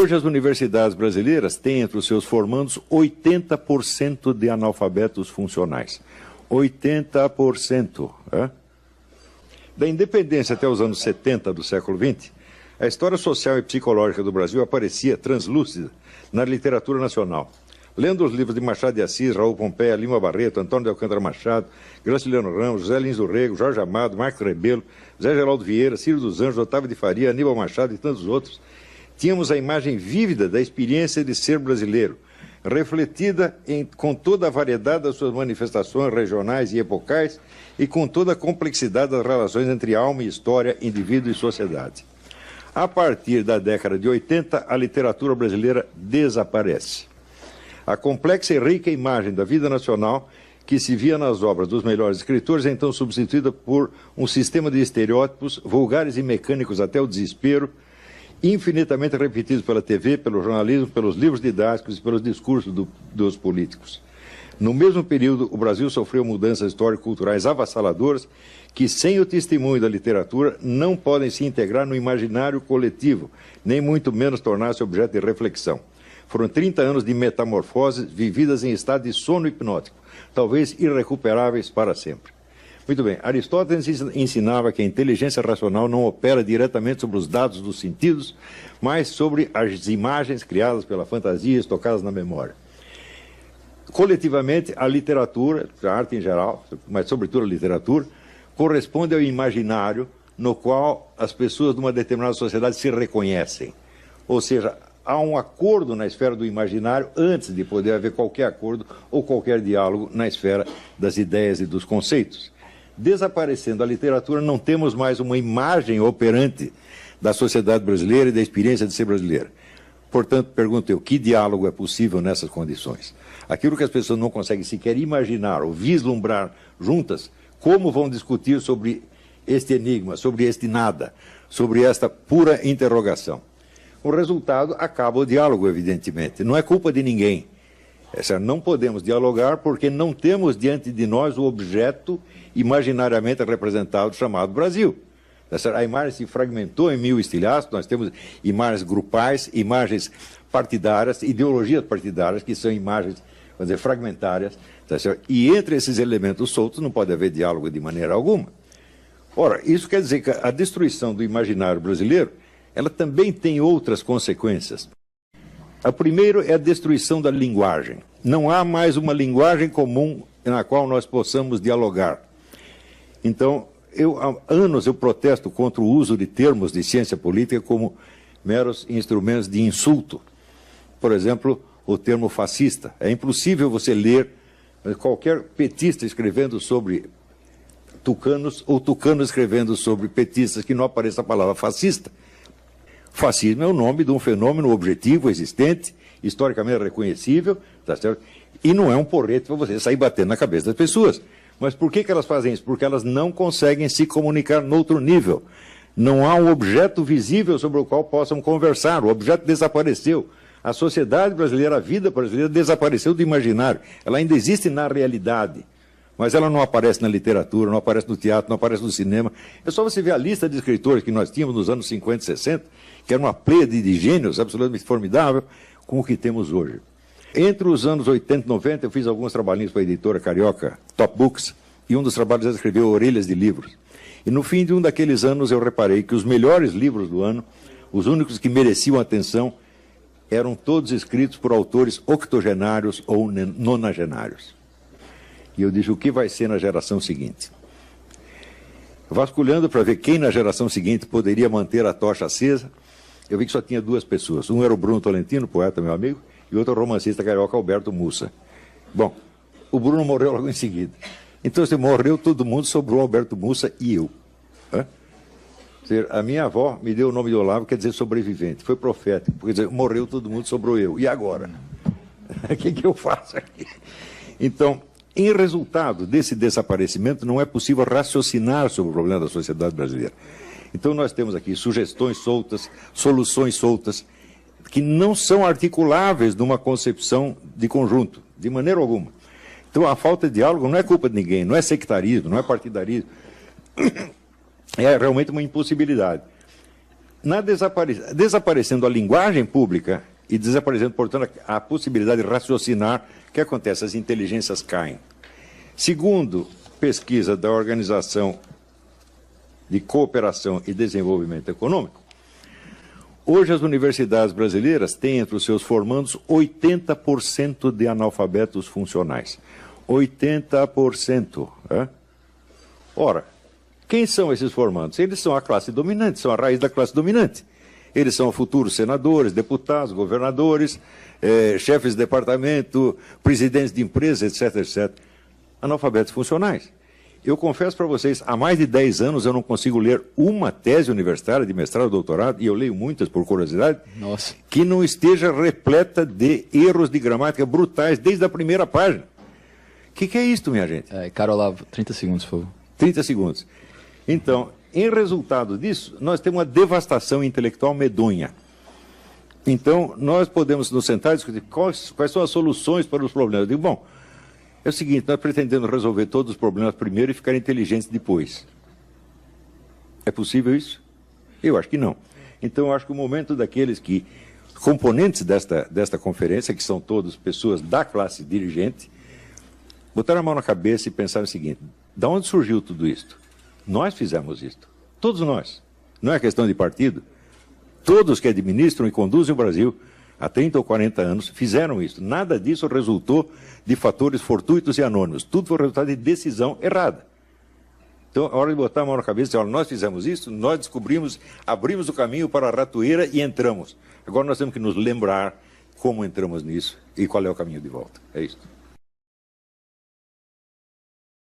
Hoje as universidades brasileiras têm entre os seus formandos 80% de analfabetos funcionais. 80%. Da independência até os anos 70 do século XX, a história social e psicológica do Brasil aparecia translúcida na literatura nacional. Lendo os livros de Machado de Assis, Raul Pompeia, Lima Barreto, Antônio de Alcântara Machado, Graciliano Ramos, José Lins do Rego, Jorge Amado, Marcos Rebelo, José Geraldo Vieira, Ciro dos Anjos, Otávio de Faria, Aníbal Machado e tantos outros, tínhamos a imagem vívida da experiência de ser brasileiro, refletida com toda a variedade das suas manifestações regionais e epocais e com toda a complexidade das relações entre alma e história, indivíduo e sociedade. A partir da década de 80, a literatura brasileira desaparece. A complexa e rica imagem da vida nacional que se via nas obras dos melhores escritores é então substituída por um sistema de estereótipos vulgares e mecânicos até o desespero, infinitamente repetidos pela TV, pelo jornalismo, pelos livros didáticos e pelos discursos dos políticos. No mesmo período, o Brasil sofreu mudanças histórico-culturais avassaladoras que, sem o testemunho da literatura, não podem se integrar no imaginário coletivo, nem muito menos tornar-se objeto de reflexão. Foram 30 anos de metamorfoses vividas em estado de sono hipnótico, talvez irrecuperáveis para sempre. Muito bem, Aristóteles ensinava que a inteligência racional não opera diretamente sobre os dados dos sentidos, mas sobre as imagens criadas pela fantasia e estocadas na memória. Coletivamente, a literatura, a arte em geral, mas sobretudo a literatura, corresponde ao imaginário no qual as pessoas de uma determinada sociedade se reconhecem. Ou seja, há um acordo na esfera do imaginário antes de poder haver qualquer acordo ou qualquer diálogo na esfera das ideias e dos conceitos. Desaparecendo a literatura, não temos mais uma imagem operante da sociedade brasileira e da experiência de ser brasileira. Portanto, pergunto eu, que diálogo é possível nessas condições? Aquilo que as pessoas não conseguem sequer imaginar ou vislumbrar juntas, como vão discutir sobre este enigma, sobre este nada, sobre esta pura interrogação? O resultado acaba o diálogo, evidentemente. Não é culpa de ninguém. Não podemos dialogar porque não temos diante de nós o objeto imaginariamente representado chamado Brasil. A imagem se fragmentou em mil estilhaços, nós temos imagens grupais, imagens partidárias, ideologias partidárias, que são imagens, vamos dizer, fragmentárias, e entre esses elementos soltos não pode haver diálogo de maneira alguma. Ora, isso quer dizer que a destruição do imaginário brasileiro, ela também tem outras consequências. A primeira é a destruição da linguagem. Não há mais uma linguagem comum na qual nós possamos dialogar. Então, há anos eu protesto contra o uso de termos de ciência política como meros instrumentos de insulto. Por exemplo, o termo fascista. É impossível você ler qualquer petista escrevendo sobre tucanos ou tucano escrevendo sobre petistas que não apareça a palavra fascista. Fascismo é o nome de um fenômeno objetivo, existente, historicamente reconhecível, tá certo? E não é um porrete para você sair batendo na cabeça das pessoas. Mas por que elas fazem isso? Porque elas não conseguem se comunicar noutro nível. Não há um objeto visível sobre o qual possam conversar. O objeto desapareceu. A sociedade brasileira, a vida brasileira desapareceu do imaginário. Ela ainda existe na realidade. Mas ela não aparece na literatura, não aparece no teatro, não aparece no cinema. É só você ver a lista de escritores que nós tínhamos nos anos 50 e 60, que era uma pleiade de gênios absolutamente formidável, com o que temos hoje. Entre os anos 80 e 90, eu fiz alguns trabalhinhos para a editora carioca Top Books, e um dos trabalhos eu escreveu Orelhas de Livros. E no fim de um daqueles anos eu reparei que os melhores livros do ano, os únicos que mereciam atenção, eram todos escritos por autores octogenários ou nonagenários. E eu disse, o que vai ser na geração seguinte? Vasculhando para ver quem na geração seguinte poderia manter a tocha acesa, eu vi que só tinha duas pessoas. Um era o Bruno Tolentino, poeta, meu amigo, e outro o romancista carioca Alberto Mussa. Bom, o Bruno morreu logo em seguida. Então, se morreu todo mundo, sobrou Alberto Mussa e eu. A minha avó me deu o nome de Olavo, quer dizer sobrevivente. Foi profético, quer dizer, morreu todo mundo, sobrou eu. E agora? O que eu faço aqui? Então, em resultado desse desaparecimento, não é possível raciocinar sobre o problema da sociedade brasileira. Então, nós temos aqui sugestões soltas, soluções soltas, que não são articuláveis numa concepção de conjunto, de maneira alguma. Então, a falta de diálogo não é culpa de ninguém, não é sectarismo, não é partidarismo. É realmente uma impossibilidade. desaparecendo a linguagem pública e desaparecendo, portanto, a possibilidade de raciocinar, o que acontece? As inteligências caem. Segundo pesquisa da Organização de Cooperação e Desenvolvimento Econômico, hoje as universidades brasileiras têm entre os seus formandos 80% de analfabetos funcionais. 80%. Ora, quem são esses formandos? Eles são a classe dominante, são a raiz da classe dominante. Eles são futuros senadores, deputados, governadores, chefes de departamento, presidentes de empresas, etc, etc. Analfabetos funcionais. Eu confesso para vocês, há mais de 10 anos eu não consigo ler uma tese universitária de mestrado ou doutorado, e eu leio muitas por curiosidade, Nossa, que não esteja repleta de erros de gramática brutais desde a primeira página. O que é isto, minha gente? Cara Olavo, 30 segundos, por favor. 30 segundos. Então, em resultado disso, nós temos uma devastação intelectual medonha. Então, nós podemos nos sentar e discutir quais são as soluções para os problemas. Eu digo, bom, é o seguinte, nós pretendemos resolver todos os problemas primeiro e ficar inteligentes depois. É possível isso? Eu acho que não. Então, eu acho que o momento daqueles que, componentes desta conferência, que são todos pessoas da classe dirigente, botaram a mão na cabeça e pensaram o seguinte, de onde surgiu tudo isto? Nós fizemos isto. Todos nós. Não é questão de partido. Todos que administram e conduzem o Brasil há 30 ou 40 anos fizeram isso. Nada disso resultou de fatores fortuitos e anônimos. Tudo foi resultado de decisão errada. Então, a hora de botar a mão na cabeça e dizer, olha, nós fizemos isso, nós descobrimos, abrimos o caminho para a ratoeira e entramos. Agora nós temos que nos lembrar como entramos nisso e qual é o caminho de volta. É isso.